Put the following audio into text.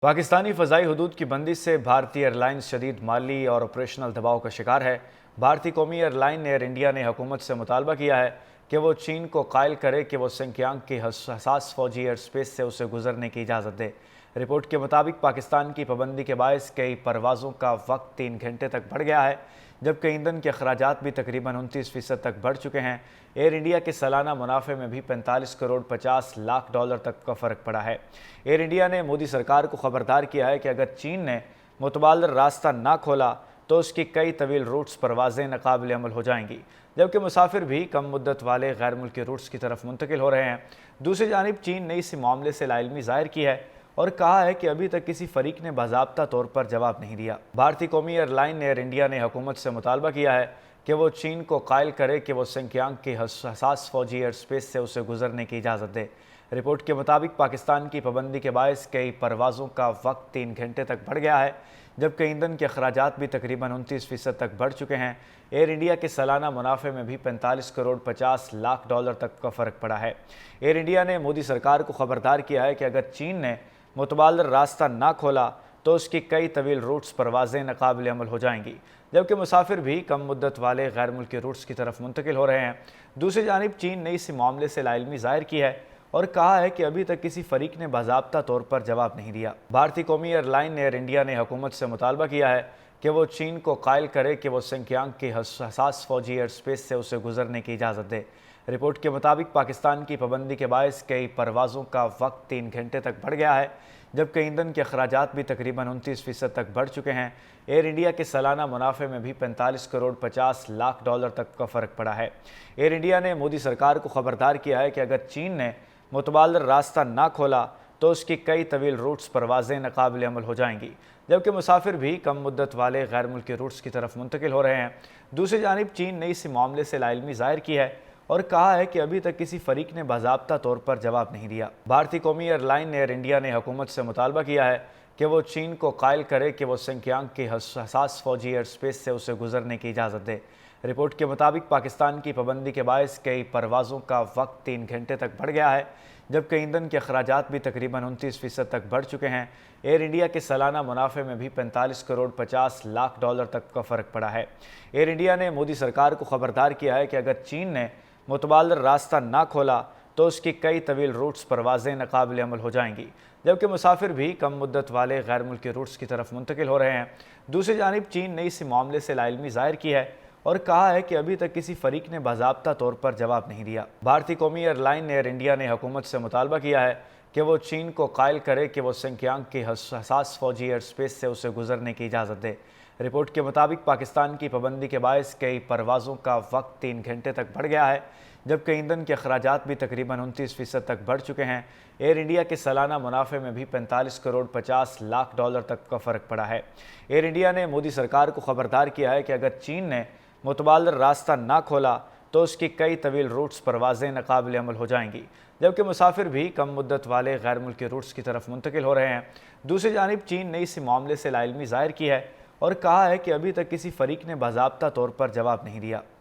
पाकिस्तानी फ़ज़ाई हदूद की बंदिश से भारतीय एयरलाइंस शदीद माली और ऑपरेशनल दबाव का शिकार है। भारतीय कौमी एयरलाइन एयर इंडिया ने हुकूमत से मुतालबा किया है कि वो चीन को कायल करे कि वो सिंकियांग की हसास फ़ौजी एयर स्पेस से उसे गुजरने की इजाज़त दे। रिपोर्ट के मुताबिक पाकिस्तान की पाबंदी के बायस कई परवाज़ों का वक्त 3 घंटे तक बढ़ गया है, जबकि ईंधन के अखराजात भी तकरीबन 29% तक बढ़ चुके हैं। एयर इंडिया के सालाना मुनाफे में भी 45 करोड़ 50 लाख डॉलर तक का फ़र्क पड़ा है। एयर इंडिया ने मोदी सरकार को खबरदार किया है कि अगर चीन ने मुतबादल रास्ता ना खोला तो उसकी कई तवील रूट्स परवाज़ें नाकाबिल अमल हो जाएंगी, जबकि मुसाफिर भी कम मुद्दत वाले गैर मुल्की रूट्स की तरफ मुंतकिल हो रहे हैं। दूसरी जानिब चीन ने इस मामले से लाइल्मी ज़ाहिर की है और कहा है कि अभी तक किसी फरीक ने बाज़ाब्ता तौर पर जवाब नहीं दिया। भारतीय कौमी एयरलाइन एयर इंडिया ने हुकूमत से मुतालबा किया है कि वो चीन को कायल करे कि वो सिंकियांग की हसास फ़ौजी एयर स्पेस से उसे गुजरने की इजाज़त दे। रिपोर्ट के मुताबिक पाकिस्तान की पाबंदी के बायस कई परवाज़ों का वक्त 3 घंटे तक बढ़ गया है, जबकि ईंधन के अखराजात भी तकरीबन 29% तक बढ़ चुके हैं। एयर इंडिया के सालाना मुनाफे में भी 45 करोड़ 50 लाख डॉलर तक का फ़र्क पड़ा है। एयर इंडिया ने मोदी सरकार को खबरदार किया है कि अगर चीन ने मुतबादल रास्ता ना खोला तो उसकी कई तवील रूट्स परवाज़ें नाकाबिल अमल हो जाएंगी, जबकि मुसाफिर भी कम मुद्दत वाले गैर मुल्की रूट्स की तरफ मुंतकिल हो रहे हैं। दूसरी जानिब चीन ने इस मामले से लाइल्मी ज़ाहिर की है और कहा है कि अभी तक किसी फरीक ने बाज़ाब्ता तौर पर जवाब नहीं दिया। भारतीय कौमी एयरलाइन एयर इंडिया ने हुकूमत से मुतालबा किया है कि वो चीन को कायल करे कि वो सिंकियांग की हसास फ़ौजी एयर स्पेस से उसे गुजरने की इजाज़त दे। रिपोर्ट के मुताबिक पाकिस्तान की पाबंदी के बायस कई परवाज़ों का वक्त 3 घंटे तक बढ़ गया है, जबकि ईंधन के अखराजात भी तकरीबन 29% तक बढ़ चुके हैं। एयर इंडिया के सालाना मुनाफे में भी 45 करोड़ 50 लाख डॉलर तक का फ़र्क पड़ा है। एयर इंडिया ने मोदी सरकार को खबरदार किया है कि अगर चीन ने मुतबादल रास्ता ना खोला तो उसकी कई तवील रूट्स परवाज़ें नाकाबिल अमल हो जाएंगी, जबकि मुसाफिर भी कम मुद्दत वाले गैर मुल्की रूट्स की तरफ मुंतकिल हो रहे हैं। दूसरी जानिब चीन ने इस मामले से लाइल्मी ज़ाहिर की है और कहा है कि अभी तक किसी फरीक ने बाज़ाब्ता तौर पर जवाब नहीं दिया। भारतीय कौमी एयरलाइन एयर इंडिया ने हुकूमत से मुतालबा किया है कि वो चीन को कायल करे कि वो सिंकियांग की हसास फ़ौजी एयर स्पेस से उसे गुजरने की इजाज़त दे। रिपोर्ट के मुताबिक पाकिस्तान की पाबंदी के बायस कई परवाज़ों का वक्त 3 घंटे तक बढ़ गया है, जबकि ईंधन के अखराजात भी तकरीबन 29% तक बढ़ चुके हैं। एयर इंडिया के सालाना मुनाफे में भी 45 करोड़ 50 लाख डॉलर तक का फ़र्क पड़ा है। एयर इंडिया ने मोदी सरकार को खबरदार किया है कि अगर चीन ने मुतबादल रास्ता ना खोला तो उसकी कई तवील रूट्स परवाज़ें नाकाबिल अमल हो जाएंगी, जबकि मुसाफिर भी कम मुद्दत वाले गैर मुल्की रूट्स की तरफ मुंतकिल हो रहे हैं। दूसरी जानिब चीन ने इस मामले से लाइल्मी ज़ाहिर की है और कहा है कि अभी तक किसी फरीक ने बाज़ाब्ता तौर पर जवाब नहीं दिया। भारतीय कौमी एयरलाइन एयर इंडिया ने हुकूमत से मुतालबा किया है कि वो चीन को कायल करे कि वो सिंकियांग की हसास फ़ौजी एयर स्पेस से उसे गुजरने की इजाज़त दे। रिपोर्ट के मुताबिक पाकिस्तान की पाबंदी के बायस कई परवाज़ों का वक्त 3 घंटे तक बढ़ गया है, जबकि ईंधन के अखराजात भी तकरीबन 29% तक बढ़ चुके हैं। एयर इंडिया के सालाना मुनाफे में भी 45 करोड़ 50 लाख डॉलर तक का फ़र्क पड़ा है। एयर इंडिया ने मोदी सरकार को खबरदार किया है कि अगर चीन ने मुतबादल रास्ता ना खोला तो उसकी कई तवील रूट्स परवाज़ें नाकाबिल अमल हो जाएंगी, जबकि मुसाफिर भी कम मुद्दत वाले गैर मुल्की रूट्स की तरफ मुंतकिल हो रहे हैं। दूसरी जानिब चीन ने इस मामले से लाइल्मी ज़ाहिर की है और कहा है कि अभी तक किसी फरीक ने बाज़ाब्ता तौर पर जवाब नहीं दिया।